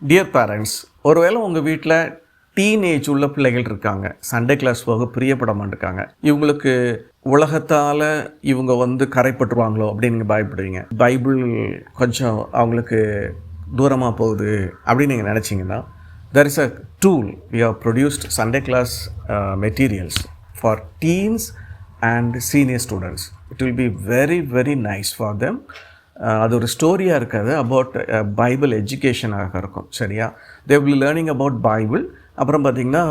Dear parents, ஒருவேளை உங்கள் வீட்டில் டீனேஜ் உள்ள பிள்ளைகள் இருக்காங்க, சண்டே கிளாஸ் போக பிரியப்பட மாட்டேங்காங்க, இவங்களுக்கு உலகத்தால் இவங்க கரைப்பட்டுருவாங்களோ அப்படின்னு நீங்கள் பயப்படுவீங்க. பைபிள் கொஞ்சம் அவங்களுக்கு தூரமாக போகுது அப்படின்னு நீங்கள் நினச்சிங்கன்னா, there is a tool. We have produced Sunday class materials for teens and senior students. It will be very, very nice for them. அது ஒரு ஸ்டோரியாக இருக்காது, அபவுட் பைபிள் எஜுகேஷனாக இருக்கும். சரியா? They will learning about Bible. அப்புறம் பார்த்திங்கன்னா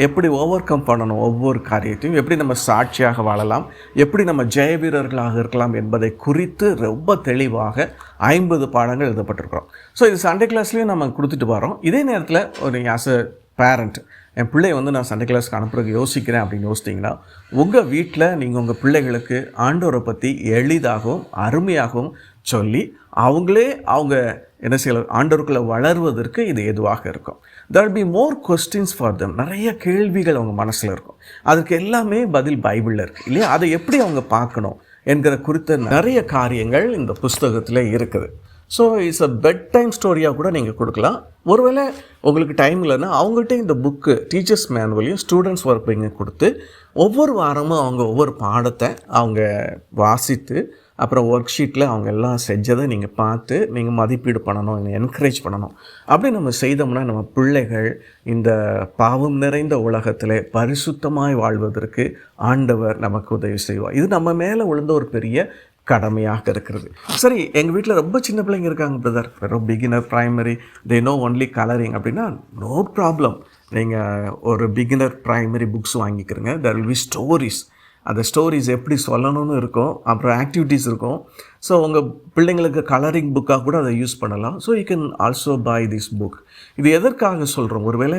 எப்படி ஓவர் கம் பண்ணணும், ஒவ்வொரு காரியத்தையும் எப்படி நம்ம சாட்சியாக வாழலாம், எப்படி நம்ம ஜெய வீரர்களாக இருக்கலாம் என்பதை குறித்து ரொம்ப தெளிவாக 50 பாடங்கள் எழுதப்பட்டிருக்கிறோம். ஸோ இது சண்டே கிளாஸ்லேயும் நம்ம கொடுத்துட்டு வரோம். இதே நேரத்தில் ஒரு ஆஸ் அ பேரண்ட், என் பிள்ளையை நான் சண்டே கிளாஸ்க்கு அனுப்புறதுக்கு யோசிக்கிறேன் அப்படின்னு யோசித்திங்கன்னா, உங்கள் வீட்டில் நீங்கள் உங்கள் பிள்ளைகளுக்கு ஆண்டவரை பற்றி எளிதாகவும் அருமையாகவும் சொல்லி அவங்க என்ன செய்யலாம், ஆண்டவருக்குள்ளே வளர்வதற்கு இது எதுவாக இருக்கும். there will be more questions for them. நிறைய கேள்விகள் அவங்க மனசில் இருக்கும். அதுக்கு எல்லாமே பதில் பைபிளில் இருக்குது இல்லையா? அதை எப்படி அவங்க பார்க்கணும் என்கிற குறித்த நிறைய காரியங்கள் இந்த புஸ்தகத்தில் இருக்குது. So it's a bed time ஸ்டோரியாக கூட நீங்கள் கொடுக்கலாம். ஒருவேளை உங்களுக்கு டைம் இல்லைன்னா அவங்கள்ட்ட இந்த புக்கு டீச்சர்ஸ் மேனுவலையும் ஸ்டூடெண்ட்ஸ் ஒர்க் பையும் கொடுத்து ஒவ்வொரு வாரமும் அவங்க ஒவ்வொரு பாடத்தை அவங்க வாசித்து அப்புறம் ஒர்க் ஷீட்டில் அவங்க எல்லாம் செஞ்சதை நீங்கள் பார்த்து நீங்கள் மதிப்பீடு பண்ணணும், என்கரேஜ் பண்ணணும். அப்படி நம்ம செய்தோம்னா நம்ம பிள்ளைகள் இந்த பாவம் நிறைந்த உலகத்தில் பரிசுத்தமாய் வாழ்வதற்கு ஆண்டவர் நமக்கு உதவி செய்வார். இது நம்ம மேலே விழுந்த ஒரு பெரிய கடமையாக இருக்கிறது. சரி, எங்கள் வீட்டில் ரொம்ப சின்ன பிள்ளைங்க இருக்காங்க பிரதர், வெறும் beginner primary, they know only colouring அப்படின்னா நோ ப்ராப்ளம். நீங்கள் ஒரு பிகினர் ப்ரைமரி புக்ஸ் வாங்கிக்கிறங்க. There will be stories. அந்த ஸ்டோரிஸ் எப்படி சொல்லணும்னு இருக்கும், அப்புறம் ஆக்டிவிட்டீஸ் இருக்கும். ஸோ உங்கள் பிள்ளைங்களுக்கு கலரிங் புக்காக கூட அதை யூஸ் பண்ணலாம். So you can also buy this book. இது எதற்காக சொல்கிறோம்? ஒருவேளை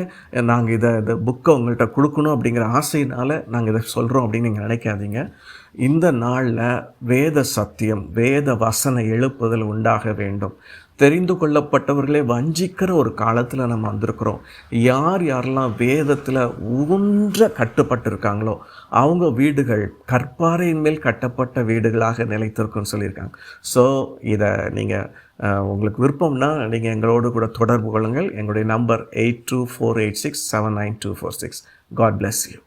நாங்கள் இந்த புக்கை உங்கள்கிட்ட கொடுக்கணும் அப்படிங்கிற ஆசையினால் நாங்கள் இதை சொல்கிறோம் அப்படின்னு நீங்கள் நினைக்காதீங்க. இந்த நாளில் வேத சத்தியம், வேத வசன எழுப்புதல் உண்டாக வேண்டும். தெரிந்து கொள்ளப்பட்டவர்களே வஞ்சிக்கிற ஒரு காலத்தில் நம்ம வந்திருக்கிறோம். யாரெல்லாம் வேதத்தில் ஊன்ற கட்டுப்பட்டு இருக்காங்களோ அவங்க வீடுகள் கற்பாறையின் மேல் கட்டப்பட்ட வீடுகளாக நிலைத்திருக்குன்னு சொல்லியிருக்காங்க. ஸோ இதை நீங்கள் உங்களுக்கு விருப்பம்னா நீங்கள் எங்களோடு கூட தொடர்பு கொள்ளுங்கள். எங்களுடைய நம்பர் 8248679246. God bless you.